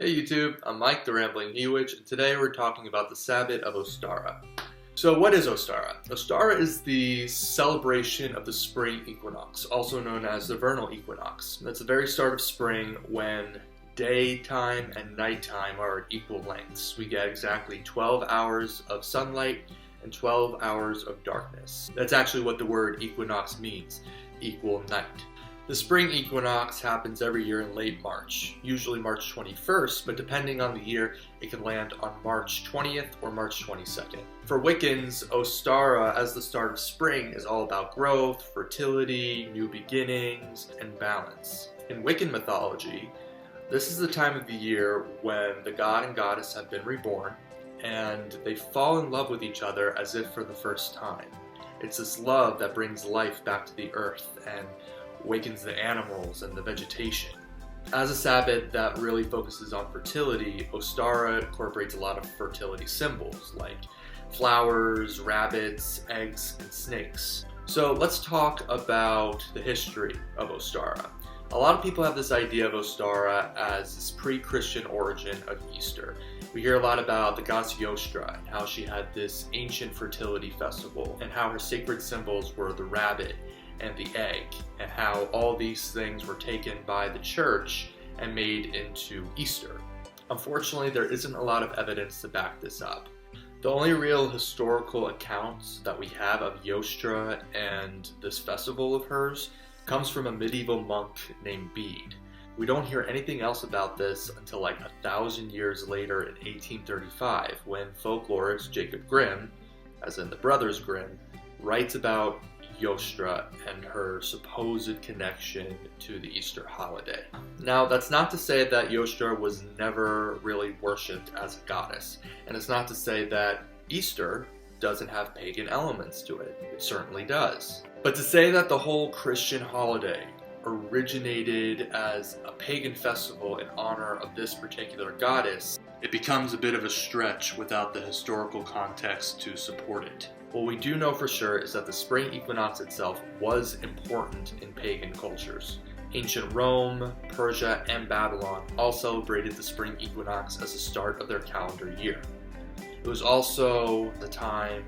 Hey YouTube, I'm Mike the Rambling Newitch, and today we're talking about the Sabbat of Ostara. So what is Ostara? Ostara is the celebration of the spring equinox, also known as the vernal equinox. That's the very start of spring when daytime and nighttime are at equal lengths. We get exactly 12 hours of sunlight and 12 hours of darkness. That's actually what the word equinox means, equal night. The spring equinox happens every year in late March, usually March 21st, but depending on the year, it can land on March 20th or March 22nd. For Wiccans, Ostara, as the start of spring, is all about growth, fertility, new beginnings, and balance. In Wiccan mythology, this is the time of the year when the god and goddess have been reborn, and they fall in love with each other as if for the first time. It's this love that brings life back to the earth and awakens the animals and the vegetation. As a Sabbat that really focuses on fertility, Ostara incorporates a lot of fertility symbols like flowers, rabbits, eggs, and snakes. So let's talk about the history of Ostara. A lot of people have this idea of Ostara as this pre-Christian origin of Easter. We hear a lot about the goddess Ostara and how she had this ancient fertility festival and how her sacred symbols were the rabbit and the egg, and how all these things were taken by the church and made into Easter. Unfortunately, there isn't a lot of evidence to back this up. The only real historical accounts that we have of Ostara and this festival of hers comes from a medieval monk named Bede. We don't hear anything else about this until like 1,000 years later in 1835, when folklorist Jacob Grimm, as in the Brothers Grimm, writes about Ostara and her supposed connection to the Easter holiday. Now, that's not to say that Ostara was never really worshipped as a goddess, and it's not to say that Easter doesn't have pagan elements to it. It certainly does. But to say that the whole Christian holiday originated as a pagan festival in honor of this particular goddess, it becomes a bit of a stretch without the historical context to support it. What we do know for sure is that the spring equinox itself was important in pagan cultures. Ancient Rome, Persia, and Babylon all celebrated the spring equinox as the start of their calendar year. It was also the time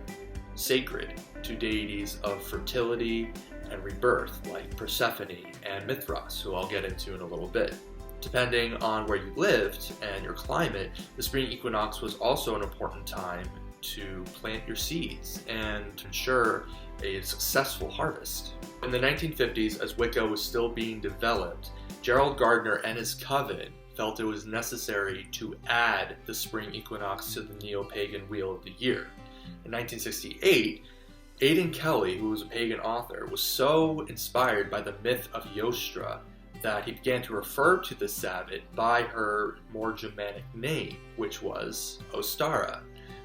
sacred to deities of fertility and rebirth like Persephone and Mithras, who I'll get into in a little bit. Depending on where you lived and your climate, the spring equinox was also an important time to plant your seeds and to ensure a successful harvest. In the 1950s, as Wicca was still being developed, Gerald Gardner and his coven felt it was necessary to add the spring equinox to the neo-pagan wheel of the year. In 1968, Aidan Kelly, who was a pagan author, was so inspired by the myth of Ostara that he began to refer to the Sabbat by her more Germanic name, which was Ostara.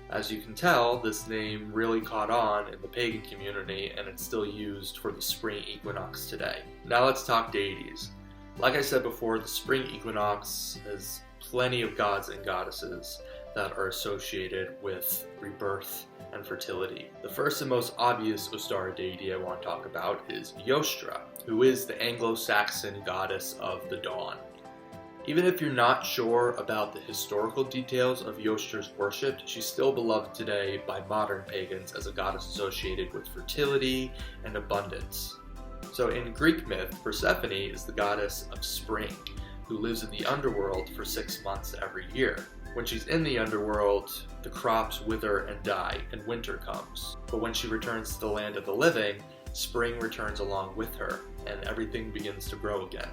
As you can tell, this name really caught on in the pagan community, and it's still used for the spring equinox today. Now let's talk deities. Like I said before, the spring equinox has plenty of gods and goddesses that are associated with rebirth and fertility. The first and most obvious Ostara deity I want to talk about is Ostara, who is the Anglo-Saxon goddess of the dawn. Even if you're not sure about the historical details of Ostara's worship, she's still beloved today by modern pagans as a goddess associated with fertility and abundance. So in Greek myth, Persephone is the goddess of spring, who lives in the underworld for 6 months every year. When she's in the underworld, the crops wither and die, and winter comes. But when she returns to the land of the living, spring returns along with her, and everything begins to grow again.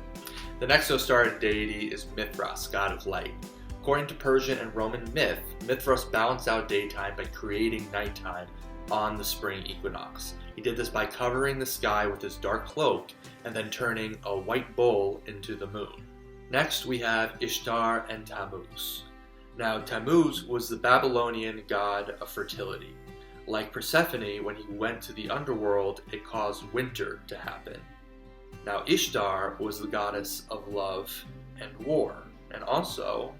The next Ostara deity is Mithras, god of light. According to Persian and Roman myth, Mithras balanced out daytime by creating nighttime on the spring equinox. He did this by covering the sky with his dark cloak and then turning a white bull into the moon. Next we have Ishtar and Tammuz. Now Tammuz was the Babylonian god of fertility. Like Persephone, when he went to the underworld, it caused winter to happen. Now Ishtar was the goddess of love and war, and also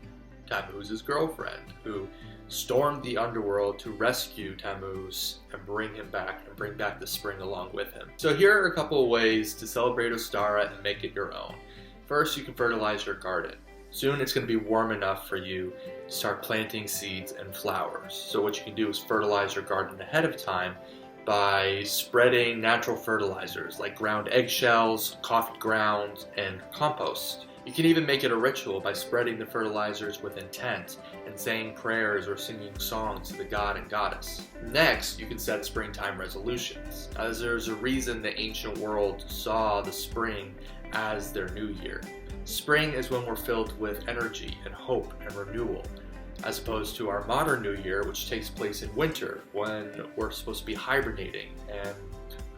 Tammuz's girlfriend, who stormed the underworld to rescue Tammuz and bring back the spring along with him. So here are a couple of ways to celebrate Ostara and make it your own. First, you can fertilize your garden. Soon it's going to be warm enough for you to start planting seeds and flowers. So what you can do is fertilize your garden ahead of time by spreading natural fertilizers like ground eggshells, coffee grounds, and compost. You can even make it a ritual by spreading the fertilizers with intent and saying prayers or singing songs to the god and goddess. Next, you can set springtime resolutions, as there's a reason the ancient world saw the spring as their new year. Spring is when we're filled with energy and hope and renewal, as opposed to our modern new year, which takes place in winter when we're supposed to be hibernating and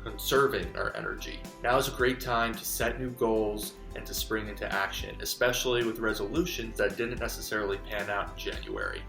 conserving our energy. Now is a great time to set new goals and to spring into action, especially with resolutions that didn't necessarily pan out in January.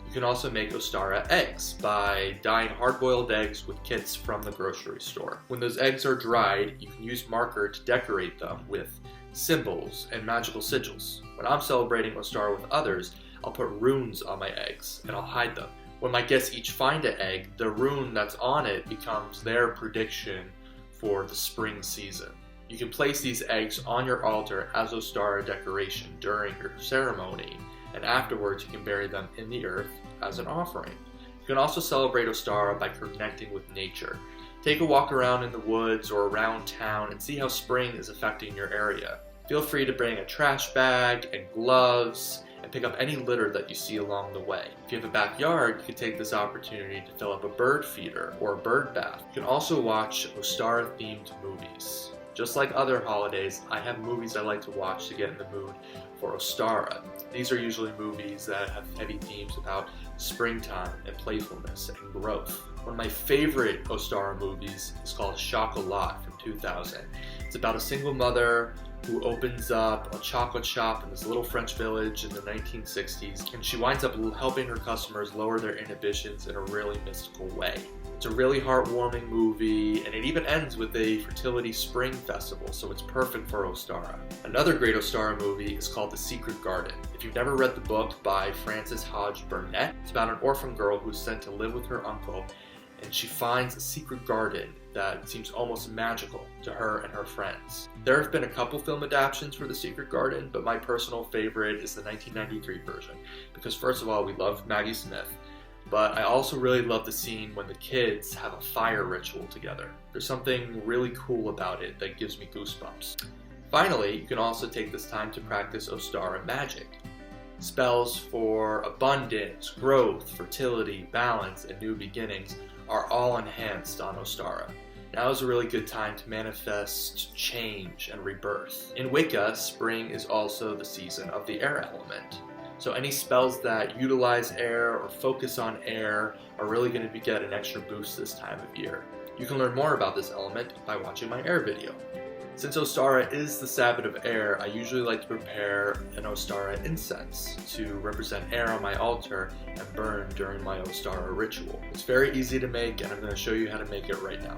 You can also make Ostara eggs by dyeing hard-boiled eggs with kits from the grocery store. When those eggs are dried, you can use marker to decorate them with symbols and magical sigils. When I'm celebrating Ostara with others, I'll put runes on my eggs and I'll hide them. When my guests each find an egg, the rune that's on it becomes their prediction for the spring season. You can place these eggs on your altar as Ostara decoration during your ceremony, and afterwards you can bury them in the earth as an offering. You can also celebrate Ostara by connecting with nature. Take a walk around in the woods or around town and see how spring is affecting your area. Feel free to bring a trash bag and gloves and pick up any litter that you see along the way. If you have a backyard, you can take this opportunity to fill up a bird feeder or a bird bath. You can also watch Ostara-themed movies. Just like other holidays, I have movies I like to watch to get in the mood for Ostara. These are usually movies that have heavy themes about springtime and playfulness and growth. One of my favorite Ostara movies is called Chocolat from 2000. It's about a single mother who opens up a chocolate shop in this little French village in the 1960s, and she winds up helping her customers lower their inhibitions in a really mystical way. It's a really heartwarming movie, and it even ends with a fertility spring festival, so it's perfect for Ostara. Another great Ostara movie is called The Secret Garden. If you've never read the book by Frances Hodge Burnett, it's about an orphan girl who's sent to live with her uncle, and she finds a secret garden that seems almost magical to her and her friends. There have been a couple film adaptations for The Secret Garden, but my personal favorite is the 1993 version, because first of all, we love Maggie Smith, but I also really love the scene when the kids have a fire ritual together. There's something really cool about it that gives me goosebumps. Finally, you can also take this time to practice Ostara magic. Spells for abundance, growth, fertility, balance, and new beginnings are all enhanced on Ostara. Now is a really good time to manifest change and rebirth. In Wicca, spring is also the season of the air element. So any spells that utilize air or focus on air are really going to get an extra boost this time of year. You can learn more about this element by watching my air video. Since Ostara is the Sabbath of air, I usually like to prepare an Ostara incense to represent air on my altar and burn during my Ostara ritual. It's very easy to make, and I'm going to show you how to make it right now.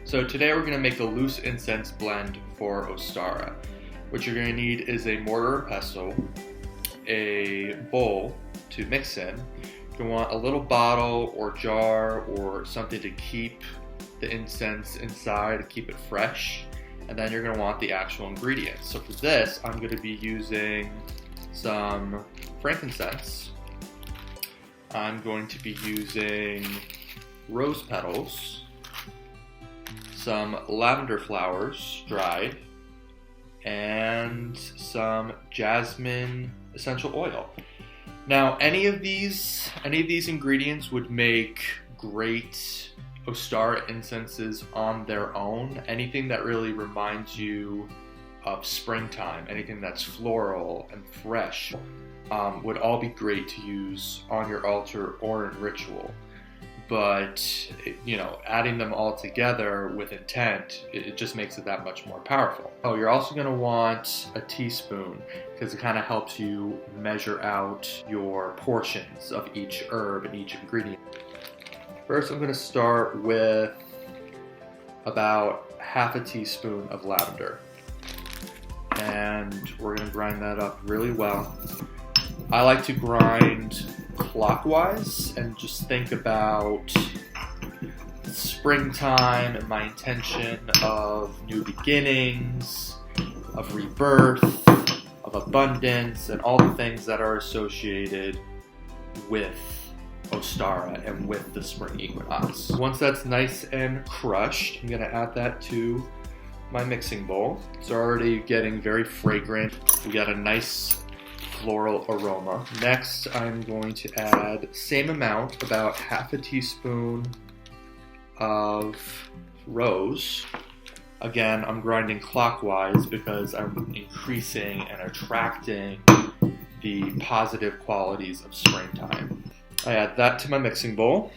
So today we're going to make a loose incense blend for Ostara. What you're going to need is a mortar and pestle, a bowl to mix in. You want a little bottle or jar or something to keep the incense inside, to keep it fresh. And then you're going to want the actual ingredients. So for this, I'm going to be using some frankincense. I'm going to be using rose petals, some lavender flowers dried, and some jasmine essential oil. Now, any of these ingredients would make great Ostara incenses on their own. Anything that really reminds you of springtime, anything that's floral and fresh, would all be great to use on your altar or in ritual. But, adding them all together with intent, it just makes it that much more powerful. Oh, you're also going to want a teaspoon, because it kind of helps you measure out your portions of each herb and each ingredient. First, I'm going to start with about half a teaspoon of lavender. And we're going to grind that up really well. I like to grind clockwise and just think about springtime and my intention of new beginnings, of rebirth, of abundance, and all the things that are associated with Ostara and with the spring equinox. Once that's nice and crushed, I'm going to add that to my mixing bowl. It's already getting very fragrant. We got a nice floral aroma. Next, I'm going to add same amount, about half a teaspoon of rose. Again, I'm grinding clockwise because I'm increasing and attracting the positive qualities of springtime. I add that to my mixing bowl.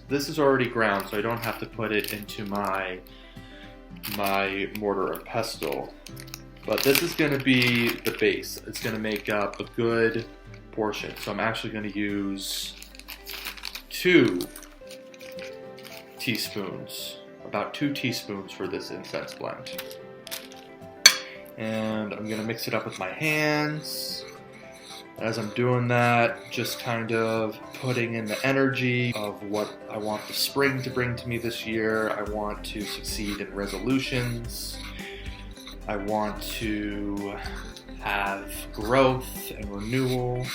This is already ground, so I don't have to put it into my mortar and pestle. But this is going to be the base. It's going to make up a good portion. So I'm actually going to use 2 teaspoons, about 2 teaspoons for this incense blend. And I'm going to mix it up with my hands. As I'm doing that, just kind of putting in the energy of what I want the spring to bring to me this year. I want to succeed in resolutions. I want to have growth and renewal,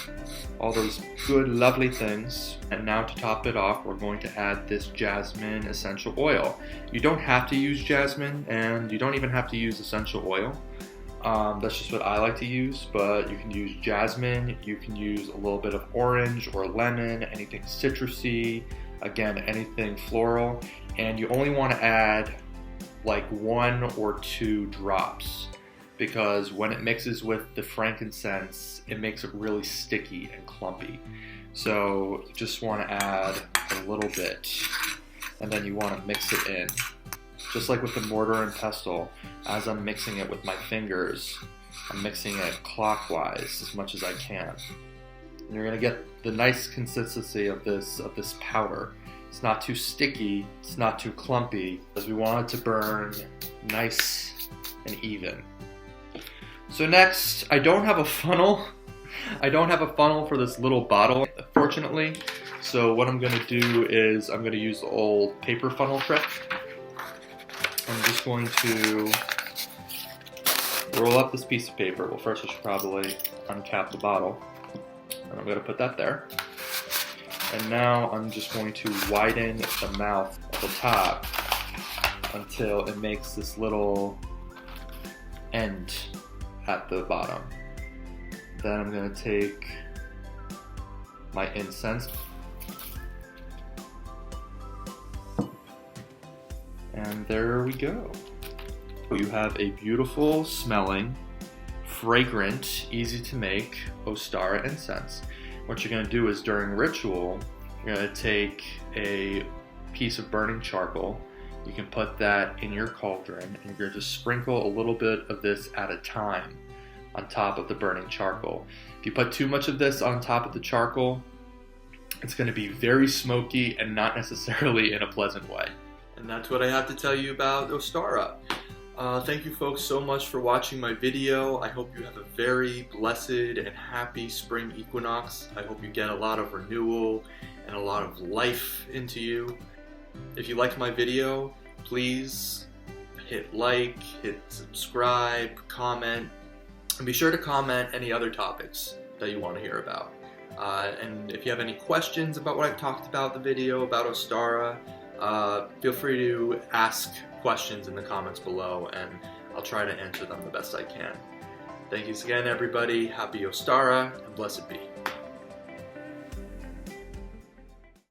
all those good, lovely things. And now to top it off, we're going to add this jasmine essential oil. You don't have to use jasmine, and you don't even have to use essential oil. That's just what I like to use, but you can use jasmine, you can use a little bit of orange or lemon, anything citrusy, again, anything floral, and you only want to add like 1 or 2 drops, because when it mixes with the frankincense, it makes it really sticky and clumpy. So you just want to add a little bit, and then you want to mix it in. Just like with the mortar and pestle, as I'm mixing it with my fingers, I'm mixing it clockwise as much as I can. And you're going to get the nice consistency of this powder. It's not too sticky, it's not too clumpy, because we want it to burn nice and even. So next, I don't have a funnel. I don't have a funnel for this little bottle, fortunately. So what I'm going to do is I'm going to use the old paper funnel trick. I'm just going to roll up this piece of paper. Well, first I should probably uncap the bottle. And I'm going to put that there. And now I'm just going to widen the mouth at the top until it makes this little end at the bottom. Then I'm going to take my incense and there we go. You have a beautiful smelling, fragrant, easy to make Ostara incense. What you're going to do is during ritual, you're going to take a piece of burning charcoal. You can put that in your cauldron, and you're going to just sprinkle a little bit of this at a time on top of the burning charcoal. If you put too much of this on top of the charcoal, it's going to be very smoky and not necessarily in a pleasant way. And that's what I have to tell you about Ostara. Thank you folks so much for watching my video. I hope you have a very blessed and happy spring equinox. I hope you get a lot of renewal and a lot of life into you. If you liked my video, please hit like, hit subscribe, comment, and be sure to comment any other topics that you want to hear about. And if you have any questions about what I've talked about in the video about Ostara, feel free to ask questions in the comments below, and I'll try to answer them the best I can. Thank you again, everybody. Happy Ostara, and blessed be.